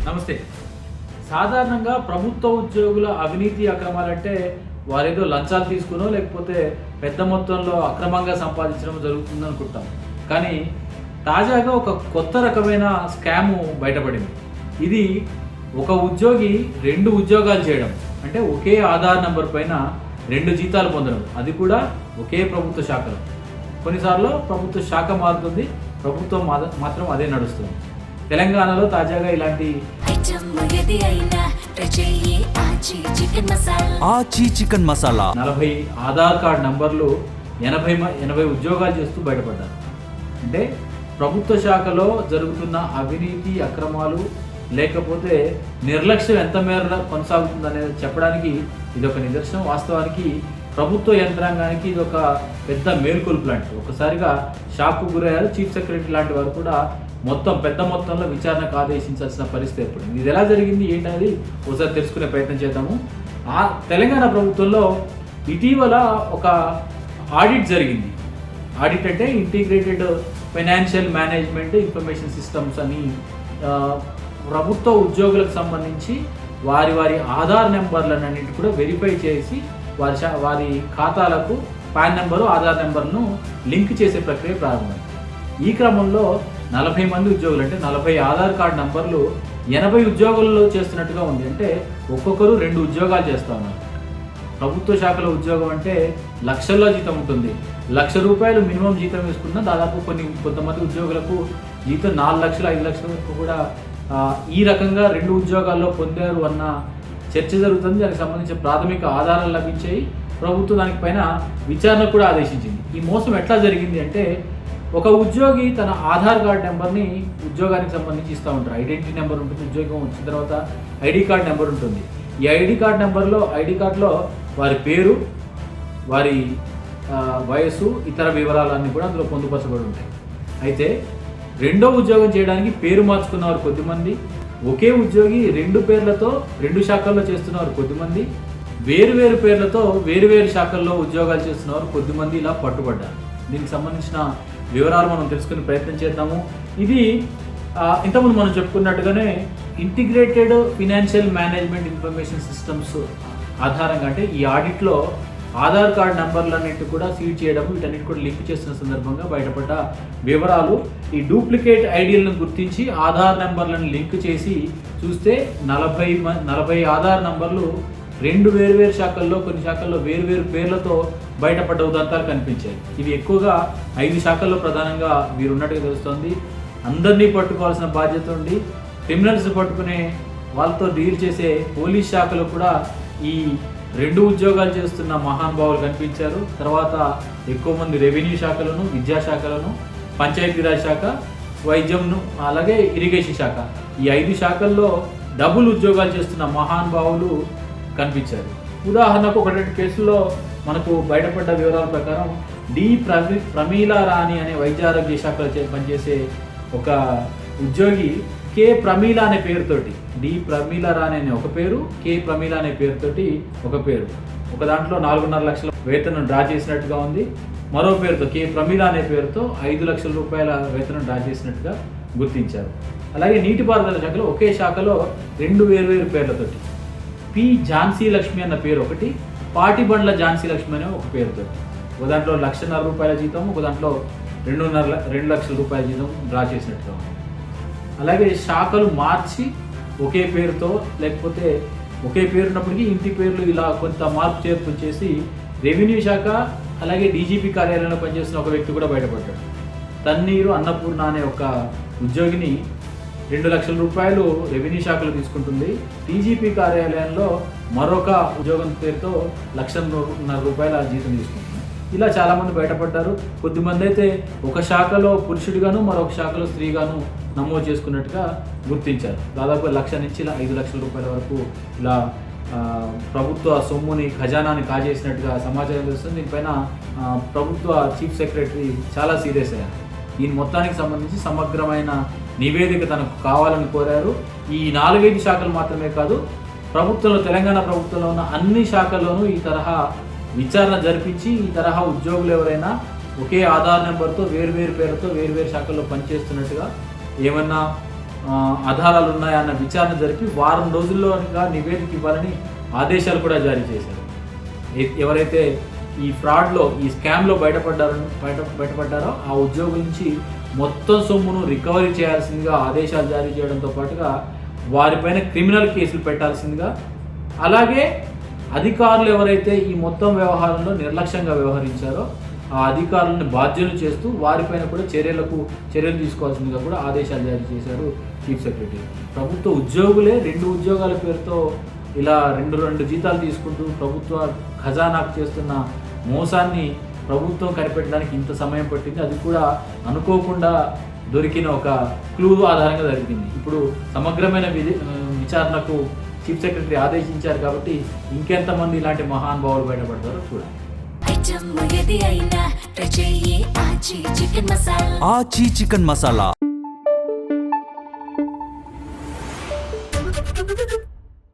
నమస్తే. సాధారణంగా ప్రభుత్వ ఉద్యోగుల అవినీతి అక్రమాలంటే వారేదో లంచాలు తీసుకునో లేకపోతే పెద్ద మొత్తంలో అక్రమంగా సంపాదించడం జరుగుతుందనుకుంటాం. కానీ తాజాగా ఒక కొత్త రకమైన స్కాము బయటపడింది. ఇది ఒక ఉద్యోగి 2 ఉద్యోగాలు చేయడం, అంటే ఒకే ఆధార్ నంబర్ పైన 2 జీతాలు పొందడం, అది కూడా ఒకే ప్రభుత్వ శాఖలో. కొన్నిసార్లు ప్రభుత్వ శాఖ మారుతుంది, ప్రభుత్వం మాత్రం అదే నడుస్తుంది. తెలంగాణలో తాజాగా ఇలాంటి ఆచి చికెన్ మసాలా 40 ఆధార్ కార్డ్ నంబర్లు 80 ఉద్యోగాలు చేస్తూ బయటపడ్డారు. అంటే ప్రభుత్వ శాఖలో జరుగుతున్న అవినీతి అక్రమాలు లేకపోతే నిర్లక్ష్యం ఎంత మేర కొనసాగుతుందనేది చెప్పడానికి ఇది ఒక నిదర్శనం. వాస్తవానికి ప్రభుత్వ యంత్రాంగానికి ఇది ఒక పెద్ద మేల్కొల్పు లాంటిది. ఒకసారిగా షాక్కు గురయ్యారు. చీఫ్ సెక్రటరీ లాంటి వారు కూడా పెద్ద మొత్తంలో విచారణకు ఆదేశించాల్సిన పరిస్థితి ఏర్పడింది. ఇది ఎలా జరిగింది ఏంటనేది ఒకసారి తెలుసుకునే ప్రయత్నం చేద్దాము. తెలంగాణ ప్రభుత్వంలో ఇటీవల ఒక ఆడిట్ జరిగింది. ఆడిట్ అంటే integrated financial management information systems అని ప్రభుత్వ ఉద్యోగులకు సంబంధించి వారి ఆధార్ నెంబర్లన్నింటి కూడా వెరిఫై చేసి వారి ఖాతాలకు పాన్ నెంబరు ఆధార్ నెంబర్ను లింక్ చేసే ప్రక్రియ ప్రారంభమైంది. ఈ క్రమంలో 40 మంది ఉద్యోగులు, అంటే 40 ఆధార్ కార్డు నంబర్లు 80 ఉద్యోగుల్లో చేస్తున్నట్టుగా ఉంది. అంటే ఒక్కొక్కరు 2 ఉద్యోగాలు చేస్తూ ఉన్నారు. ప్రభుత్వ శాఖలో ఉద్యోగం అంటే లక్షల్లో జీతం ఉంటుంది. ₹1,00,000 మినిమం జీతం వేసుకున్నా దాదాపు కొంతమంది ఉద్యోగులకు జీతం 4 లక్షలు 5 లక్షల వరకు కూడా ఈ రకంగా 2 ఉద్యోగాల్లో పొందారు అన్న చర్చ జరుగుతుంది. దానికి సంబంధించిన ప్రాథమిక ఆధారాలు లభించాయి. ప్రభుత్వం దానిపైన విచారణ కూడా ఆదేశించింది. ఈ మోసం ఎట్లా జరిగింది అంటే, ఒక ఉద్యోగి తన ఆధార్ కార్డ్ నెంబర్ని ఉద్యోగానికి సంబంధించి ఇస్తూ ఉంటారు. ఐడెంటిటీ నెంబర్ ఉంటుంది, ఉద్యోగం వచ్చిన తర్వాత ఐడి కార్డ్ నెంబర్ ఉంటుంది. ఈ ఐడి కార్డులో వారి పేరు, వారి వయసు, ఇతర వివరాలన్నీ కూడా అందులో పొందుపరచబడి ఉంటాయి. అయితే రెండో ఉద్యోగం చేయడానికి పేరు మార్చుకున్నవారు కొద్దిమంది, ఒకే ఉద్యోగి 2 పేర్లతో 2 శాఖల్లో చేస్తున్నవారు కొద్దిమంది, వేరు పేర్లతో వేరు శాఖల్లో ఉద్యోగాలు చేస్తున్నవారు కొద్దిమంది ఇలా పట్టుబడ్డారు. దీనికి సంబంధించిన వివరాలు మనం తెలుసుకునే ప్రయత్నం చేద్దాము. ఇది ఇంతకుముందు మనం చెప్పుకున్నట్టుగానే integrated financial management information systems ఆధారంగా, అంటే ఈ ఆడిట్లో ఆధార్ కార్డ్ నంబర్లన్నింటి కూడా సీడ్ చేయడం, వీటన్నిటి కూడా లింక్ చేస్తున్న సందర్భంగా బయటపడ్డ వివరాలు. ఈ డూప్లికేట్ ఐడీలను గుర్తించి ఆధార్ నెంబర్లను లింక్ చేసి చూస్తే 40 ఆధార్ నంబర్లు 2 వేరు శాఖల్లో, కొన్ని శాఖల్లో వేరు పేర్లతో బయటపడ్డ ఉదంతాలు కనిపించాయి. ఇవి ఎక్కువగా 5 శాఖల్లో ప్రధానంగా వీరున్నట్టుగా తెలుస్తోంది. అందరినీ పట్టుకోవాల్సిన బాధ్యత ఉండి క్రిమినల్స్ పట్టుకునే వాళ్ళతో డీల్ చేసే పోలీస్ శాఖలో కూడా ఈ 2 ఉద్యోగాలు చేస్తున్న మహానుభావులు కనిపించారు. తర్వాత ఎక్కువ మంది రెవెన్యూ శాఖలను, విద్యాశాఖలను, పంచాయతీరాజ్ శాఖ, వైద్యంను, అలాగే ఇరిగేషన్ శాఖ, ఈ 5 శాఖల్లో డబుల్ ఉద్యోగాలు చేస్తున్న మహానుభావులు కనిపించారు. ఉదాహరణకు ఒక 2 కేసుల్లో మనకు బయటపడ్డ వివరాల ప్రకారం ప్రమీలా రాణి అనే వైద్య ఆరోగ్య శాఖలో పనిచేసే ఒక ఉద్యోగి కే ప్రమీల అనే పేరుతోటి, ప్రమీల రాణి అనే ఒక పేరు, కే ప్రమీల అనే పేరుతోటి ఒక పేరు, ఒక దాంట్లో 4.5 లక్షల వేతనం డ్రా చేసినట్టుగా ఉంది. మరో పేరుతో కే ప్రమీల అనే పేరుతో 5 లక్షల రూపాయల వేతనం డ్రా చేసినట్టుగా గుర్తించారు. అలాగే నీటిపారుదల శాఖలో ఒకే శాఖలో 2 వేరు పేర్లతోటి పి ఝాన్సీ లక్ష్మి అన్న పేరు ఒకటి, పాటిబండ్ల ఝాన్సీ లక్ష్మి అనే ఒక పేరుతో, ఒక దాంట్లో ₹1,50,000 జీతం, ఒక దాంట్లో 2 లక్షల రూపాయల జీతం డ్రా చేసినట్టుగా ఉంది. అలాగే శాఖలు మార్చి ఒకే పేరుతో, లేకపోతే ఒకే పేరున్నప్పటికీ ఇంటి పేర్లు ఇలా కొంత మార్పు చేర్పులు చేసి రెవెన్యూ శాఖ, అలాగే డీజీపీ కార్యాలయంలో పనిచేస్తున్న ఒక వ్యక్తి కూడా బయటపడ్డాడు. తన్నీరు అన్నపూర్ణ అనే ఒక ఉద్యోగిని 2 లక్షల రూపాయలు రెవెన్యూ శాఖలో తీసుకుంటుంది. డీజీపీ కార్యాలయంలో మరొక ఉద్యోగం పేరుతో ₹1,50,000 జీతం తీసుకుంటుంది. ఇలా చాలామంది బయటపడ్డారు. కొద్దిమంది అయితే ఒక శాఖలో పురుషుడిగాను, మరొక శాఖలో స్త్రీగాను నమోదు చేసుకున్నట్టుగా గుర్తించారు. దాదాపు 1,00,000 నుంచి 5 లక్షల రూపాయల వరకు ఇలా ప్రభుత్వ సొమ్ముని, ఖజానాని కాజేసినట్టుగా సమాచారం తెలుస్తుంది. దీనిపైన ప్రభుత్వ చీఫ్ సెక్రటరీ చాలా సీరియస్ అయ్యారు. దీని మొత్తానికి సంబంధించి సమగ్రమైన నివేదిక తనకు కావాలని కోరారు. ఈ 4-5 శాఖలు మాత్రమే కాదు, తెలంగాణ ప్రభుత్వంలో ఉన్న అన్ని శాఖల్లోనూ ఈ తరహా విచారణ జరిపించి ఈ తరహా ఉద్యోగులు ఎవరైనా ఒకే ఆధార్ నెంబర్తో వేరు పేరుతో వేరు శాఖల్లో పనిచేస్తున్నట్టుగా ఏమన్నా ఆధారాలు ఉన్నాయన్న విచారణ జరిపి వారం రోజుల్లోగా నివేదిక ఇవ్వాలని ఆదేశాలు కూడా జారీ చేశారు. ఎవరైతే ఈ ఫ్రాడ్లో ఈ స్కామ్లో బయటపడ్డారో ఆ ఉద్యోగుల నుంచి మొత్తం సొమ్మును రికవరీ చేయాల్సిందిగా ఆదేశాలు జారీ చేయడంతో పాటుగా వారిపైన క్రిమినల్ కేసులు పెట్టాల్సిందిగా, అలాగే అధికారులు ఎవరైతే ఈ మొత్తం వ్యవహారంలో నిర్లక్ష్యంగా వ్యవహరించారో ఆ అధికారులను బాధ్యులు చేస్తూ వారిపైన కూడా చర్యలు తీసుకోవాల్సిందిగా కూడా ఆదేశాలు జారీ చేశారు చీఫ్ సెక్రటరీ. ప్రభుత్వ ఉద్యోగులే 2 ఉద్యోగాల పేరుతో ఇలా రెండు జీతాలు తీసుకుంటూ ప్రభుత్వ ఖజానాకు చేస్తున్న మోసాన్ని ప్రభుత్వం కనిపెట్టడానికి ఇంత సమయం పట్టింది. అది కూడా అనుకోకుండా దొరికిన ఒక క్లూ ఆధారంగా జరిగింది. ఇప్పుడు సమగ్రమైన విచారణకు చీఫ్ సెక్రటరీ ఆదేశించారు కాబట్టి ఇంకెంతమంది ఇలాంటి మహానుభావులు బయటపడతారో చూడాలి. ఆచి చికెన్ మసాలా.